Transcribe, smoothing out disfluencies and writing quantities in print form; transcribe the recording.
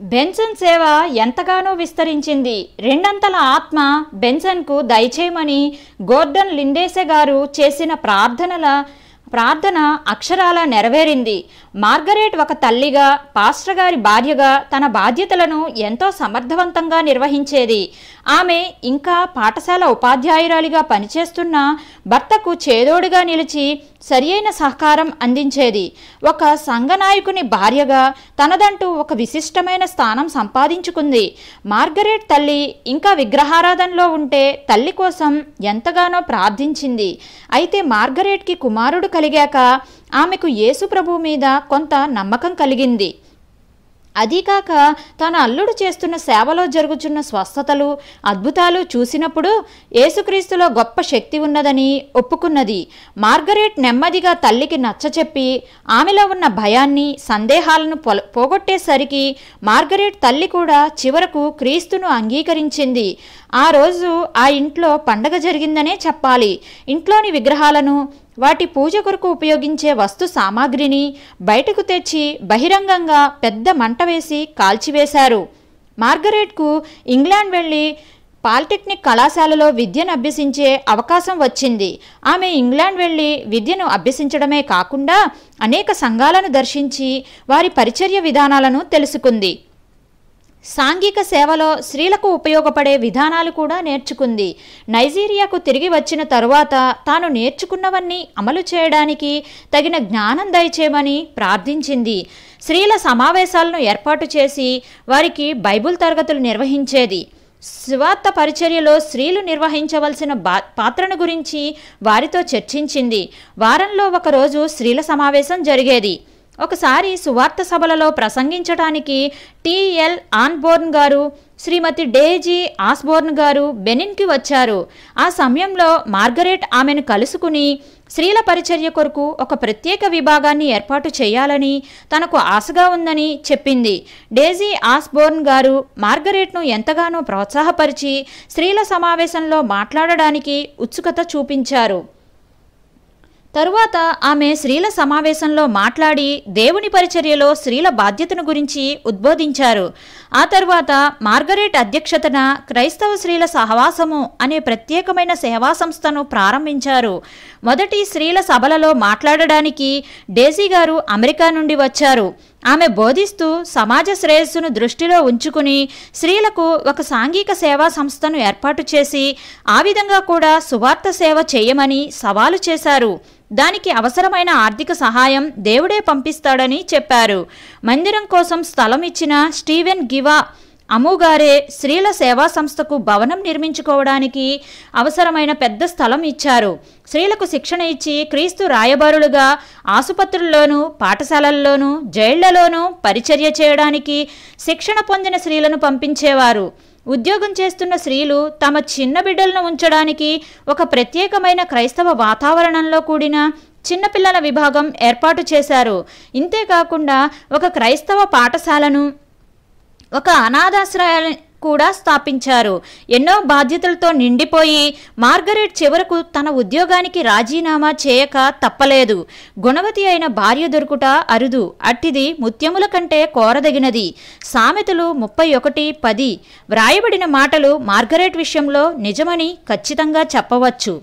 Benson సేవ ఎంతగానో విస్తరించింది. రెండంతల ఆత్మ బెన్సన్కు దయచేయమని గోర్డన్ లిండేసే గారు చేసిన ప్రార్థన అక్షరాల నెరవేరింది. మార్గరెట్ ఒక తల్లిగా, పాస్టర్ గారి భార్యగా తన బాధ్యతలను ఎంతో సమర్థవంతంగా నిర్వహించేది. ఆమె ఇంకా పాఠశాల ఉపాధ్యాయురాలిగా పనిచేస్తున్న భర్తకు చేదోడుగా నిలిచి సరియైన సహకారం అందించేది. ఒక సంఘనాయకుని భార్యగా తనదంటూ ఒక విశిష్టమైన స్థానం సంపాదించుకుంది. మార్గరెట్ తల్లి ఇంకా విగ్రహారాధనలో ఉంటే తల్లి కోసం ఎంతగానో ప్రార్థించింది. అయితే మార్గరెట్కి కుమారుడు కలిగాక ఆమెకు యేసు ప్రభువు మీద కొంత నమ్మకం కలిగింది. అదీకాక తన అల్లుడు చేస్తున్న సేవలో జరుగుతున్న స్వస్థతలు, అద్భుతాలు చూసినప్పుడు యేసుక్రీస్తులో గొప్ప శక్తి ఉన్నదని ఒప్పుకున్నది. మార్గరెట్ నెమ్మదిగా తల్లికి నచ్చచెప్పి ఆమెలో ఉన్న భయాన్ని, సందేహాలను పోగొట్టేసరికి మార్గరెట్ తల్లి కూడా చివరకు క్రీస్తును అంగీకరించింది. ఆ రోజు ఆ ఇంట్లో పండగ జరిగిందనే చెప్పాలి. ఇంట్లోని విగ్రహాలను, వాటి పూజ కొరకు ఉపయోగించే వస్తు సామాగ్రిని బయటకు తెచ్చి బహిరంగంగా పెద్ద మంట వేసి కాల్చివేశారు. మార్గరెట్కు ఇంగ్లాండ్ వెళ్ళి పాలిటెక్నిక్ కళాశాలలో విద్యను అభ్యసించే అవకాశం వచ్చింది. ఆమె ఇంగ్లాండ్ వెళ్ళి విద్యను అభ్యసించడమే కాకుండా అనేక సంఘాలను దర్శించి వారి పరిచర్య విధానాలను తెలుసుకుంది. సాంఘిక సేవలో స్త్రీలకు ఉపయోగపడే విధానాలు కూడా నేర్చుకుంది. నైజీరియాకు తిరిగి వచ్చిన తరువాత తాను నేర్చుకున్నవన్నీ అమలు చేయడానికి తగిన జ్ఞానం దయచేయమని ప్రార్థించింది. స్త్రీల సమావేశాలను ఏర్పాటు చేసి వారికి బైబిల్ తరగతులు నిర్వహించేది. సువార్త పరిచర్యలో స్త్రీలు నిర్వహించవలసిన పాత్రను గురించి వారితో చర్చించింది. వారంలో ఒకరోజు స్త్రీల సమావేశం జరిగేది. ఒకసారి సువార్త సభలలో ప్రసంగించడానికి టిఎల్ ఆన్బోర్న్ గారు, శ్రీమతి డేజీ ఆస్బోర్న్ గారు బెనిన్కి వచ్చారు. ఆ సమయంలో మార్గరెట్ ఆమెను కలుసుకుని స్త్రీల పరిచర్య కొరకు ఒక ప్రత్యేక విభాగాన్ని ఏర్పాటు చేయాలని తనకు ఆశగా ఉందని చెప్పింది. డేజీ ఆస్బోర్న్ గారు మార్గరెట్ను ఎంతగానో ప్రోత్సాహపరిచి స్త్రీల సమావేశంలో మాట్లాడడానికి ఉత్సుకత చూపించారు. తరువాత ఆమె స్త్రీల సమావేశంలో మాట్లాడి దేవుని పరిచర్యలో స్త్రీల బాధ్యతను గురించి ఉద్బోధించారు. ఆ తరువాత మార్గరెట్ అధ్యక్షతన క్రైస్తవ స్త్రీల సహవాసము అనే ప్రత్యేకమైన సేవా సంస్థను ప్రారంభించారు. మొదటి స్త్రీల సభలలో మాట్లాడడానికి డేజీ గారు అమెరికా నుండి వచ్చారు. ఆమె బోధిస్తూ సమాజ శ్రేయస్సును దృష్టిలో ఉంచుకుని స్త్రీలకు ఒక సాంఘిక సేవా సంస్థను ఏర్పాటు చేసి ఆ విధంగా కూడా సువార్త సేవ చేయమని సవాలు చేశారు. దానికి అవసరమైన ఆర్థిక సహాయం దేవుడే పంపిస్తాడని చెప్పారు. మందిరం కోసం స్థలం ఇచ్చిన స్టీవెన్ గివా అమ్ముగారే స్త్రీల సేవా సంస్థకు భవనం నిర్మించుకోవడానికి అవసరమైన పెద్ద స్థలం ఇచ్చారు. స్త్రీలకు శిక్షణ ఇచ్చి క్రీస్తు రాయబారులుగా ఆసుపత్రుల్లోనూ, పాఠశాలల్లోనూ, జైళ్లలోనూ పరిచర్య చేయడానికి శిక్షణ పొందిన స్త్రీలను పంపించేవారు. ఉద్యోగం చేస్తున్న స్త్రీలు తమ చిన్న బిడ్డలను ఉంచడానికి ఒక ప్రత్యేకమైన క్రైస్తవ వాతావరణంలో కూడిన చిన్నపిల్లల విభాగం ఏర్పాటు చేశారు. ఇంతేకాకుండా ఒక క్రైస్తవ పాఠశాలను, ఒక అనాథాశ్రయాన్ని కూడా స్థాపించారు. ఎన్నో బాధ్యతలతో నిండిపోయి మార్గరెట్ చివరకు తన ఉద్యోగానికి రాజీనామా చేయక తప్పలేదు. గుణవతి అయిన భార్య దొరుకుట అరుదు, అట్టిది ముత్యముల కంటే కోరదగినది. సామెతలు 31:10 వ్రాయబడిన మాటలు మార్గరెట్ విషయంలో నిజమని ఖచ్చితంగా చెప్పవచ్చు.